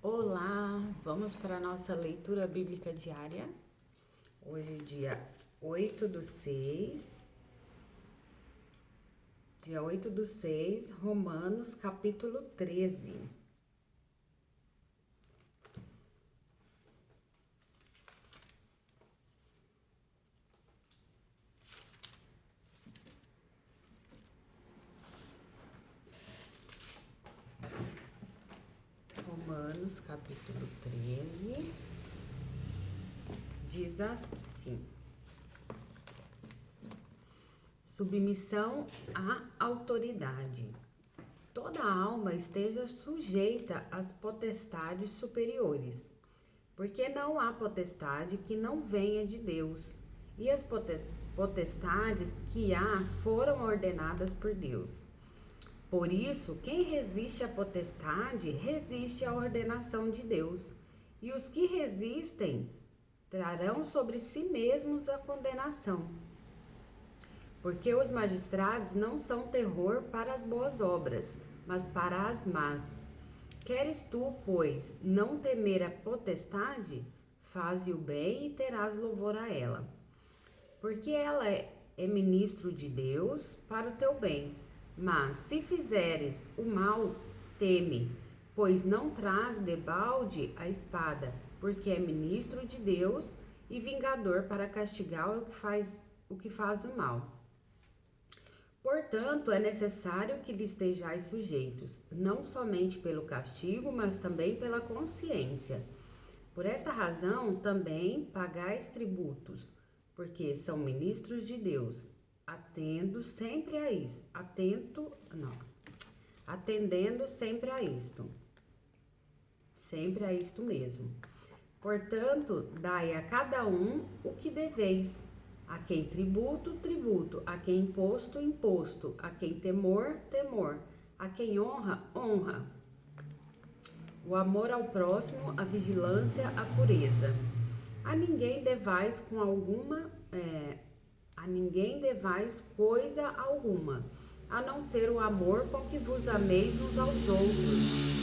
Olá, vamos para a nossa leitura bíblica diária. Hoje, dia 8/6, Romanos, capítulo 13. Romanos, capítulo 13, diz assim: submissão à autoridade. Toda alma esteja sujeita às potestades superiores, porque não há potestade que não venha de Deus, e as potestades que há foram ordenadas por Deus. Por isso, quem resiste à potestade, resiste à ordenação de Deus, e os que resistem trarão sobre si mesmos a condenação. Porque os magistrados não são terror para as boas obras, mas para as más. Queres tu, pois, não temer a potestade? Faze o bem e terás louvor a ela. Porque ela é ministro de Deus para o teu bem. Mas se fizeres o mal, teme, pois não traz debalde a espada, porque é ministro de Deus e vingador para castigar o que faz o mal. Portanto, é necessário que lhe estejais sujeitos, não somente pelo castigo, mas também pela consciência. Por esta razão, também pagais tributos, porque são ministros de Deus, atendendo sempre a isto mesmo. Portanto, dai a cada um o que deveis. A quem tributo, tributo. A quem imposto, imposto. A quem temor, temor. A quem honra, honra. O amor ao próximo, a vigilância, a pureza. A ninguém devais coisa alguma, a não ser o amor com que vos ameis uns aos outros.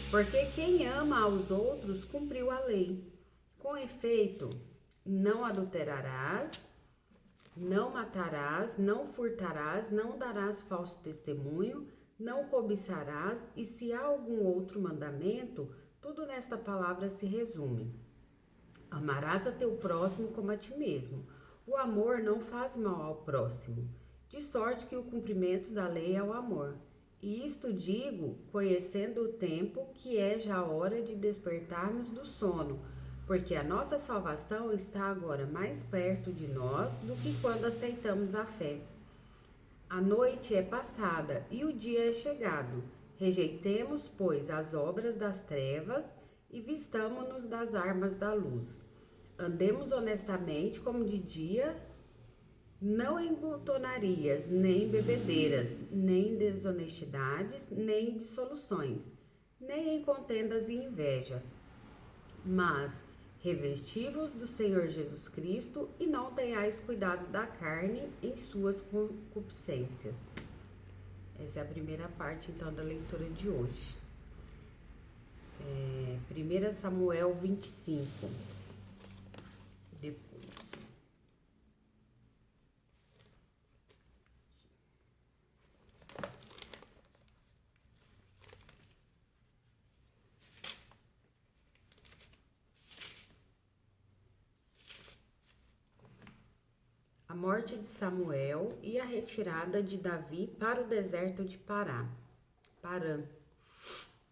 Porque quem ama aos outros cumpriu a lei. Com efeito, não adulterarás, não matarás, não furtarás, não darás falso testemunho, não cobiçarás, e se há algum outro mandamento, tudo nesta palavra se resume: amarás a teu próximo como a ti mesmo. O amor não faz mal ao próximo, de sorte que o cumprimento da lei é o amor. E isto digo, conhecendo o tempo, que é já hora de despertarmos do sono, porque a nossa salvação está agora mais perto de nós do que quando aceitamos a fé. A noite é passada e o dia é chegado. Rejeitemos, pois, as obras das trevas e vistamo-nos das armas da luz. Andemos honestamente como de dia, não em glutonarias, nem em bebedeiras, nem em desonestidades, nem em dissoluções, nem em contendas e inveja. Mas revesti-vos do Senhor Jesus Cristo e não tenhais cuidado da carne em suas concupiscências. Essa é a primeira parte, então, da leitura de hoje. 1 Samuel 25. Depois. A morte de Samuel e a retirada de Davi para o deserto de Parã.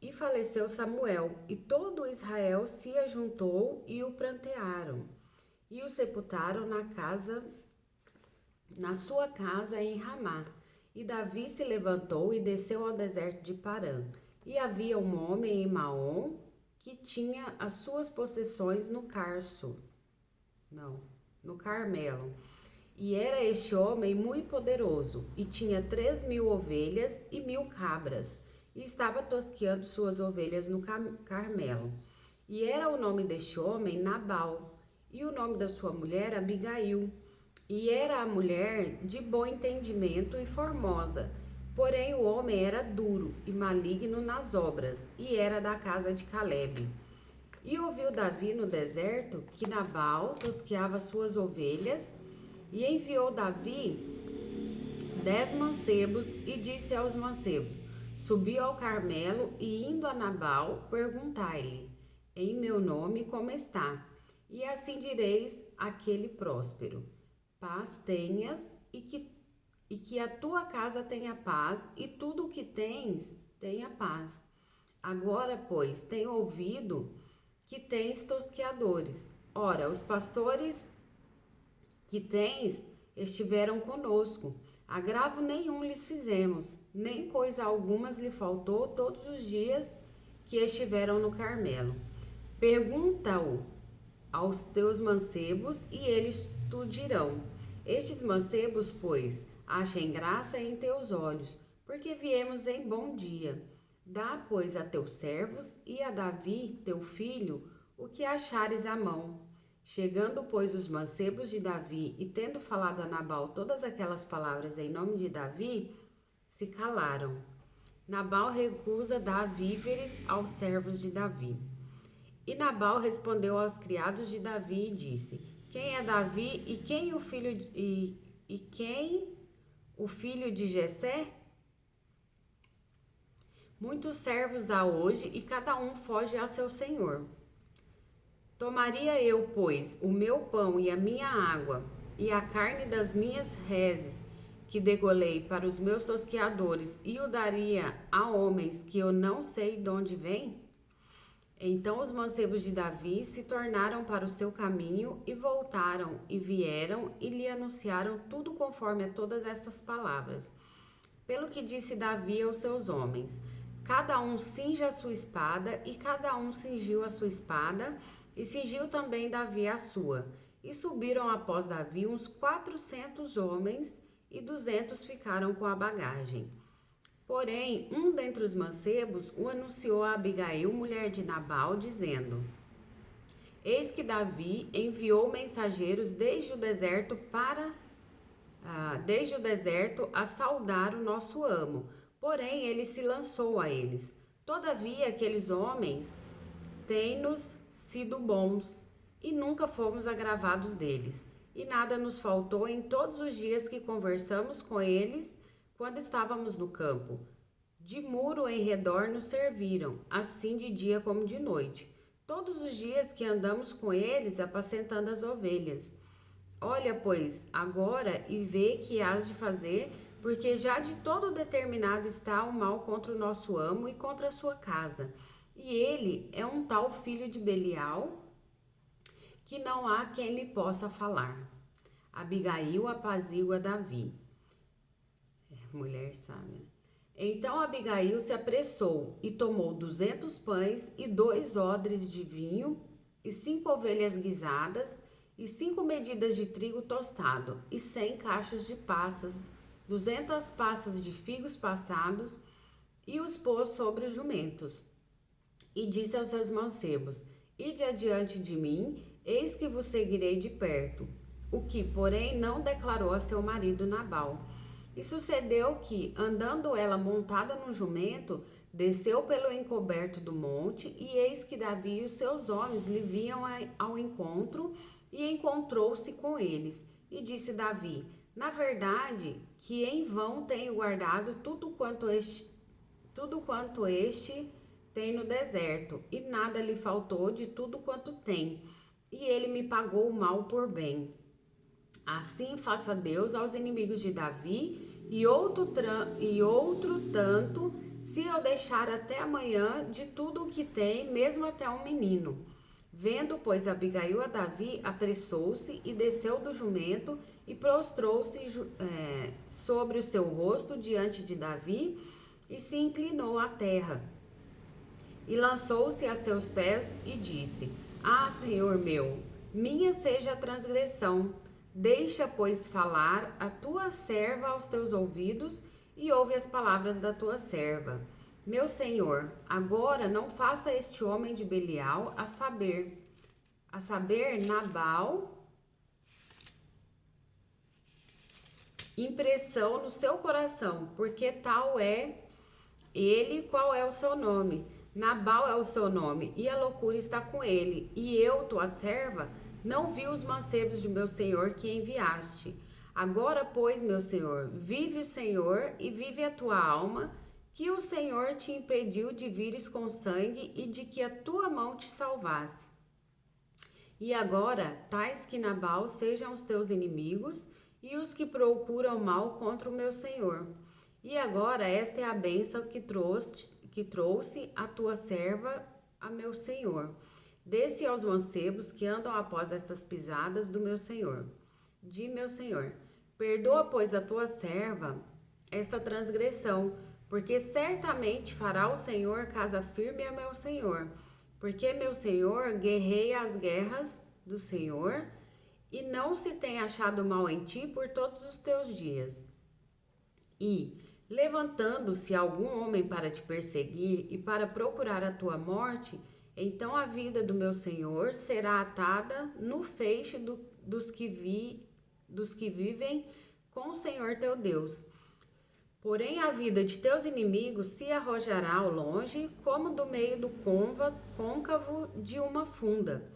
E faleceu Samuel, e todo Israel se ajuntou e o prantearam, e o sepultaram na sua casa em Ramá. E Davi se levantou e desceu ao deserto de Parã. E havia um homem em Maom que tinha as suas possessões no Carmelo. E era este homem muito poderoso, e tinha 3.000 ovelhas e 1.000 cabras, e estava tosqueando suas ovelhas no Carmelo. E era o nome deste homem Nabal, e o nome da sua mulher Abigail. E era a mulher de bom entendimento e formosa, Porém o homem era duro e maligno nas obras, e era da casa de Calebe. E ouviu Davi no deserto que Nabal tosqueava suas ovelhas, e enviou Davi 10 mancebos, e disse aos mancebos: Subi ao Carmelo, e indo a Nabal, perguntai-lhe: Em meu nome como está? E assim direis àquele próspero: Paz tenhas, e que a tua casa tenha paz, e tudo o que tens tenha paz. Agora, pois, tenho ouvido que tens tosqueadores. Ora, os pastores que tens estiveram conosco. Agravo nenhum lhes fizemos, nem coisa alguma lhe faltou todos os dias que estiveram no Carmelo. Pergunta-o aos teus mancebos, e eles te dirão. Estes mancebos, pois, achem graça em teus olhos, porque viemos em bom dia. Dá, pois, a teus servos e a Davi, teu filho, o que achares à mão. Chegando, pois, os mancebos de Davi, e tendo falado a Nabal todas aquelas palavras em nome de Davi, se calaram. Nabal recusa dar víveres aos servos de Davi. E Nabal respondeu aos criados de Davi e disse: Quem é Davi e quem o filho de Jessé? Muitos servos há hoje, e cada um foge a seu senhor. Tomaria eu, pois, o meu pão e a minha água, e a carne das minhas reses, que degolei para os meus tosqueadores, e o daria a homens que eu não sei de onde vêm? Então os mancebos de Davi se tornaram para o seu caminho, e voltaram, e vieram, e lhe anunciaram tudo conforme a todas estas palavras. Pelo que disse Davi aos seus homens: Cada um cinja a sua espada, e cada um cingiu a sua espada, e cingiu também Davi a sua. E subiram após Davi uns 400 homens, e 200 ficaram com a bagagem. Porém, um dentre os mancebos o anunciou a Abigail, mulher de Nabal, dizendo: Eis que Davi enviou mensageiros desde o deserto a saudar o nosso amo. Porém, ele se lançou a eles. Todavia, aqueles homens têm-nos sido bons, e nunca fomos agravados deles. E nada nos faltou em todos os dias que conversamos com eles, quando estávamos no campo. De muro em redor nos serviram, assim de dia como de noite, todos os dias que andamos com eles apacentando as ovelhas. Olha, pois, agora e vê que hás de fazer, porque já de todo determinado está o mal contra o nosso amo e contra a sua casa. E ele é um tal filho de Belial, que não há quem lhe possa falar. Abigail apazigua Davi. Mulher sábia. Então Abigail se apressou e tomou 200 pães e 2 odres de vinho e 5 ovelhas guisadas e 5 medidas de trigo tostado e 100 cachos de passas, 200 passas de figos passados, e os pôs sobre os jumentos. E disse aos seus mancebos: Ide adiante de mim, eis que vos seguirei de perto. O que, porém, não declarou a seu marido Nabal. E sucedeu que, andando ela montada no jumento, desceu pelo encoberto do monte, e eis que Davi e os seus homens lhe vinham ao encontro, e encontrou-se com eles. E disse Davi: Na verdade, que em vão tenho guardado tudo quanto este tem no deserto, e nada lhe faltou de tudo quanto tem, e ele me pagou o mal por bem. Assim faça Deus aos inimigos de Davi, e outro tanto, se eu deixar até amanhã de tudo o que tem, mesmo até um menino. Vendo, pois, Abigail a Davi, apressou-se e desceu do jumento, e prostrou-se sobre o seu rosto diante de Davi, e se inclinou à terra. E lançou-se a seus pés e disse: Ah, Senhor meu, minha seja a transgressão. Deixa, pois, falar a tua serva aos teus ouvidos, e ouve as palavras da tua serva. Meu senhor, agora não faça este homem de Belial, a saber, impressão no seu coração, porque tal é ele, qual é o seu nome? Nabal é o seu nome, e a loucura está com ele. E eu, tua serva, não vi os mancebos de meu senhor que enviaste. Agora, pois, meu senhor, vive o Senhor e vive a tua alma, que o Senhor te impediu de vires com sangue e de que a tua mão te salvasse. E agora, tais que Nabal sejam os teus inimigos e os que procuram mal contra o meu senhor. E agora, esta é a bênção que trouxe a tua serva a meu senhor. Desse aos mancebos que andam após estas pisadas do meu senhor. De meu senhor, perdoa, pois, a tua serva esta transgressão, porque certamente fará o Senhor casa firme a meu senhor. Porque meu senhor guerreia as guerras do Senhor, e não se tem achado mal em ti por todos os teus dias. E, levantando-se algum homem para te perseguir e para procurar a tua morte, então a vida do meu senhor será atada no feixe dos que vivem com o Senhor teu Deus. Porém a vida de teus inimigos se arrojará ao longe, como do meio do côncavo de uma funda.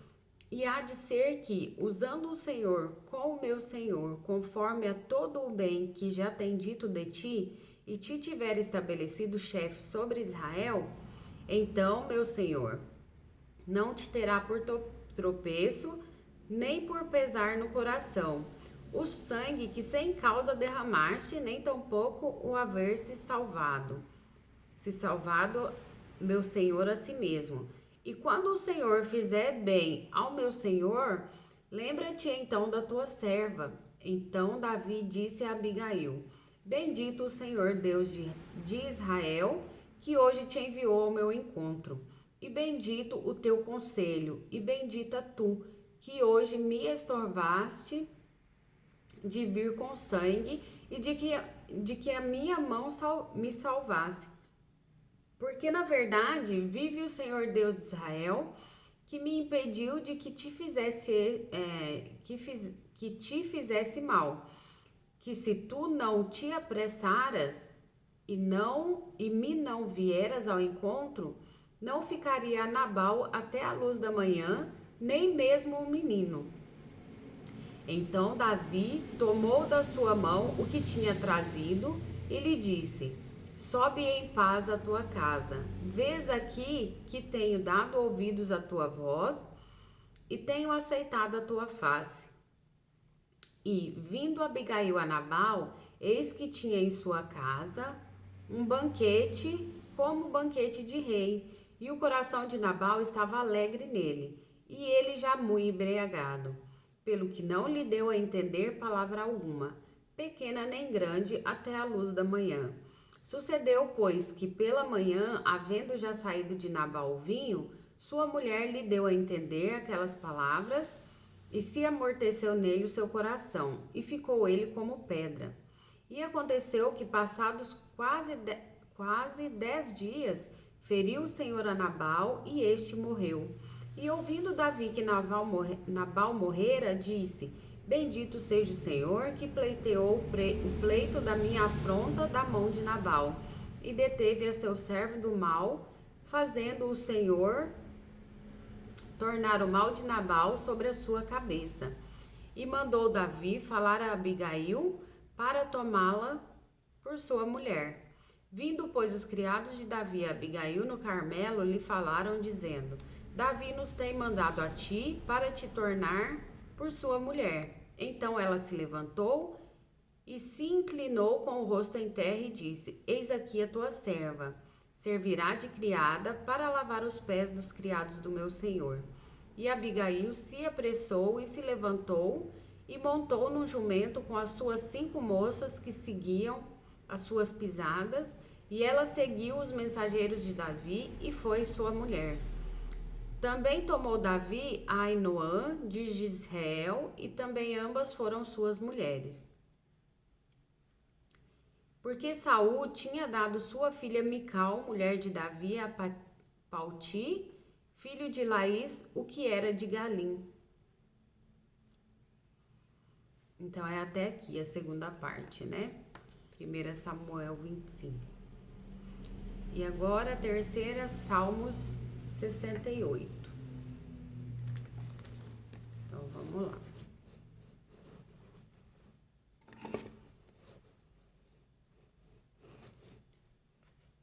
E há de ser que, usando o Senhor com o meu Senhor, conforme a todo o bem que já tem dito de ti, e te tiver estabelecido chefe sobre Israel, então, meu Senhor, não te terá por tropeço, nem por pesar no coração, o sangue que sem causa derramaste, nem tampouco o haver se salvado, meu Senhor, a si mesmo. E quando o Senhor fizer bem ao meu Senhor, lembra-te então da tua serva. Então Davi disse a Abigail: Bendito o Senhor Deus de Israel, que hoje te enviou ao meu encontro. E bendito o teu conselho, e bendita tu, que hoje me estorvaste de vir com sangue, e de que a minha mão me salvasse. Porque, na verdade, vive o Senhor Deus de Israel, que me impediu de que te fizesse mal. Que se tu não te apressaras e me não vieras ao encontro, não ficaria Nabal até a luz da manhã, nem mesmo o menino. Então Davi tomou da sua mão o que tinha trazido e lhe disse: Sobe em paz à tua casa. Vês aqui que tenho dado ouvidos à tua voz e tenho aceitado a tua face. E, vindo Abigail a Nabal, eis que tinha em sua casa um banquete, como banquete de rei, e o coração de Nabal estava alegre nele, e ele já muito embriagado, pelo que não lhe deu a entender palavra alguma, pequena nem grande, até a luz da manhã. Sucedeu, pois, que pela manhã, havendo já saído de Nabal o vinho, sua mulher lhe deu a entender aquelas palavras, e se amorteceu nele o seu coração, e ficou ele como pedra. E aconteceu que, passados quase 10 dias, feriu o Senhor a Nabal, e este morreu. E ouvindo Davi que Nabal morrera, disse: Bendito seja o Senhor, que pleiteou o pleito da minha afronta da mão de Nabal, e deteve a seu servo do mal, fazendo o Senhor tornar o mal de Nabal sobre a sua cabeça. E mandou Davi falar a Abigail para tomá-la por sua mulher. Vindo, pois, os criados de Davi a Abigail no Carmelo, lhe falaram, dizendo: Davi nos tem mandado a ti para te tornar por sua mulher. Então ela se levantou e se inclinou com o rosto em terra e disse: Eis aqui a tua serva. Servirá de criada para lavar os pés dos criados do meu senhor. E Abigail se apressou e se levantou e montou num jumento com as suas 5 moças que seguiam as suas pisadas, e ela seguiu os mensageiros de Davi e foi sua mulher. Também tomou Davi a Ainoã de Jezreel, e também ambas foram suas mulheres. Porque Saul tinha dado sua filha Mical, mulher de Davi, a Palti, filho de Laís, o que era de Galim. Então, é até aqui a segunda parte, né? 1 Samuel 25. E agora a terceira, Salmos 68. Então, vamos lá.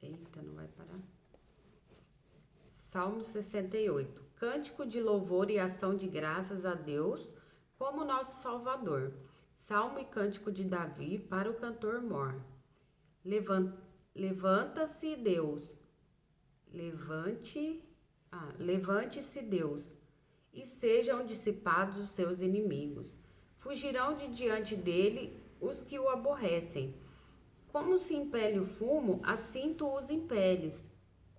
Eita, não vai parar. Salmo 68. Cântico de louvor e ação de graças a Deus como nosso Salvador. Salmo e cântico de Davi para o cantor mor. Levanta-se Deus. Levante-se Deus, e sejam dissipados os seus inimigos. Fugirão de diante dele os que o aborrecem. Como se impele o fumo, assim tu os impeles.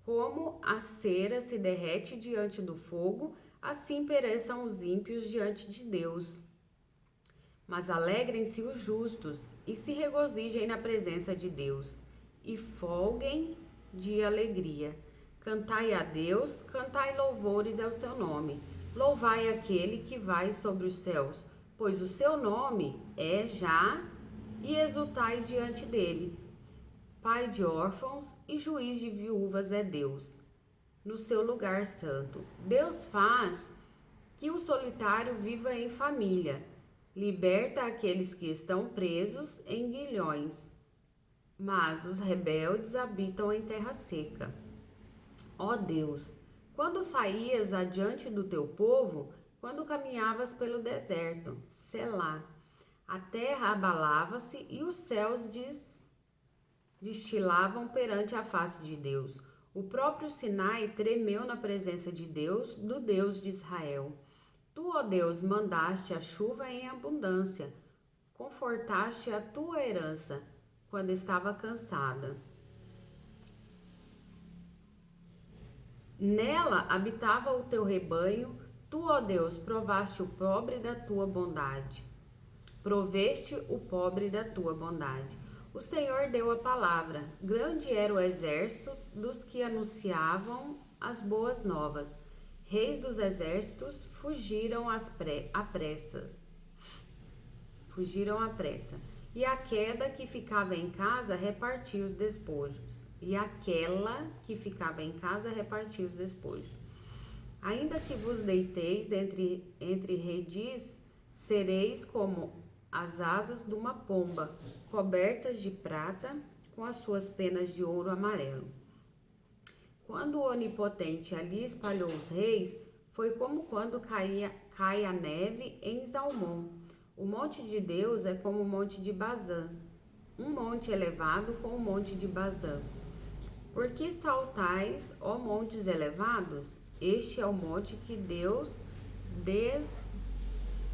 Como a cera se derrete diante do fogo, assim pereçam os ímpios diante de Deus. Mas alegrem-se os justos e se regozijem na presença de Deus, e folguem de alegria. Cantai a Deus, cantai louvores ao seu nome. Louvai aquele que vai sobre os céus, pois o seu nome é já, e exultai diante dele. Pai de órfãos e juiz de viúvas é Deus, no seu lugar santo. Deus faz que o solitário viva em família, liberta aqueles que estão presos em grilhões, mas os rebeldes habitam em terra seca. Ó Deus, quando saías adiante do teu povo, quando caminhavas pelo deserto, Selá, a terra abalava-se e os céus destilavam perante a face de Deus. O próprio Sinai tremeu na presença de Deus, do Deus de Israel. Tu, ó Deus, mandaste a chuva em abundância, confortaste a tua herança quando estava cansada. Nela habitava o teu rebanho, tu, ó Deus, provaste o pobre da tua bondade. Proveste o pobre da tua bondade. O Senhor deu a palavra, grande era o exército dos que anunciavam as boas novas. Reis dos exércitos fugiram à pressa. E a queda que ficava em casa repartia os despojos. Ainda que vos deiteis entre redis, sereis como as asas de uma pomba, cobertas de prata, com as suas penas de ouro amarelo. Quando o Onipotente ali espalhou os reis, foi como quando cai a neve em Zalmon. O monte de Deus é como o monte de Bazã, um monte elevado com o monte de Bazã. Por que saltais, ó montes elevados? Este é o monte que Deus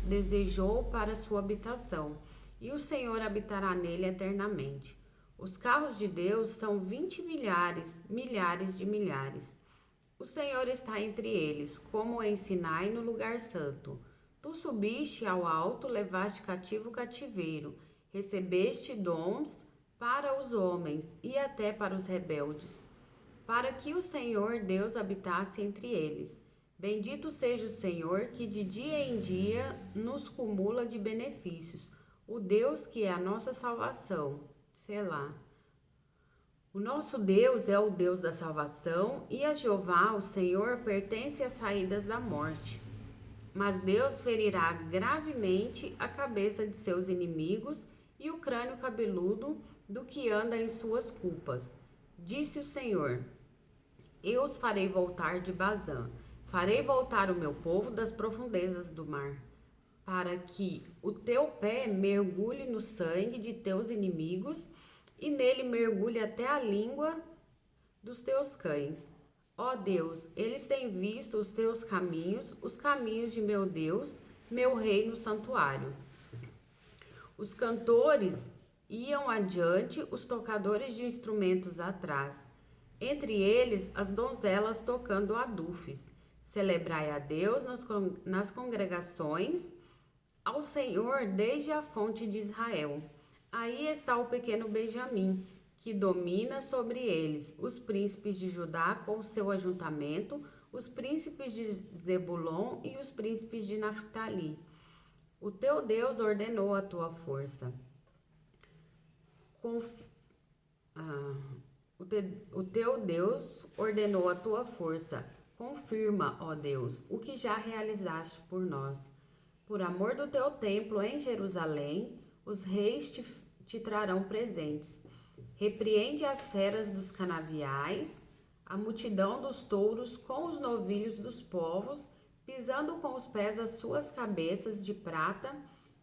desejou para sua habitação, e o Senhor habitará nele eternamente. Os carros de Deus são 20 milhares de milhares. O Senhor está entre eles, como em Sinai no lugar santo. Tu subiste ao alto, levaste cativo o cativeiro, recebeste dons para os homens e até para os rebeldes, para que o Senhor Deus habitasse entre eles. Bendito seja o Senhor, que de dia em dia nos cumula de benefícios, o Deus que é a nossa salvação. Selá. O nosso Deus é o Deus da salvação, e a Jeová, o Senhor, pertence às saídas da morte. Mas Deus ferirá gravemente a cabeça de seus inimigos e o crânio cabeludo do que anda em suas culpas. Disse o Senhor: Eu os farei voltar de Bazã, farei voltar o meu povo das profundezas do mar, para que o teu pé mergulhe no sangue de teus inimigos e nele mergulhe até a língua dos teus cães. Ó Deus, eles têm visto os teus caminhos, os caminhos de meu Deus, meu rei no santuário. Os cantores iam adiante, os tocadores de instrumentos atrás. Entre eles, as donzelas tocando adufes. Celebrai a Deus nas congregações, ao Senhor desde a fonte de Israel. Aí está o pequeno Benjamim, que domina sobre eles, os príncipes de Judá com o seu ajuntamento, os príncipes de Zebulon e os príncipes de Naftali. O teu Deus ordenou a tua força. Conf- ah, o teu Deus ordenou a tua força. Confirma, ó Deus, o que já realizaste por nós. Por amor do teu templo em Jerusalém, os reis te trarão presentes. Repreende as feras dos canaviais, a multidão dos touros com os novilhos dos povos, pisando com os pés as suas cabeças de prata,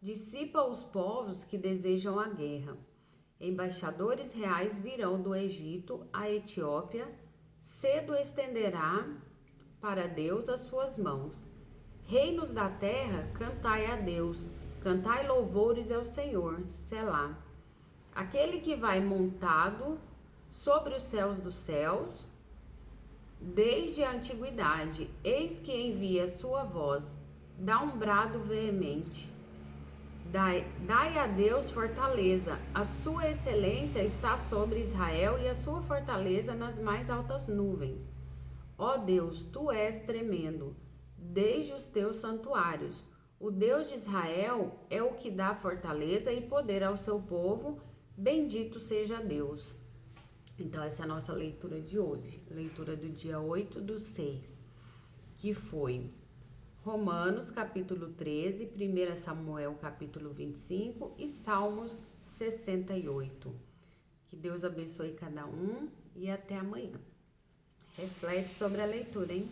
dissipa os povos que desejam a guerra. Embaixadores reais virão do Egito à Etiópia, cedo estenderá para Deus as suas mãos. Reinos da terra, cantai a Deus, cantai louvores ao Senhor, Selá. Aquele que vai montado sobre os céus dos céus, desde a antiguidade, eis que envia sua voz, dá um brado veemente. Dai a Deus fortaleza, a sua excelência está sobre Israel e a sua fortaleza nas mais altas nuvens. Ó Deus, tu és tremendo, desde os teus santuários. O Deus de Israel é o que dá fortaleza e poder ao seu povo. Bendito seja Deus. Então, essa é a nossa leitura de hoje, leitura do dia 8/6, que foi Romanos, capítulo 13, 1 Samuel, capítulo 25 e Salmos 68. Que Deus abençoe cada um e até amanhã. Reflete sobre a leitura, hein?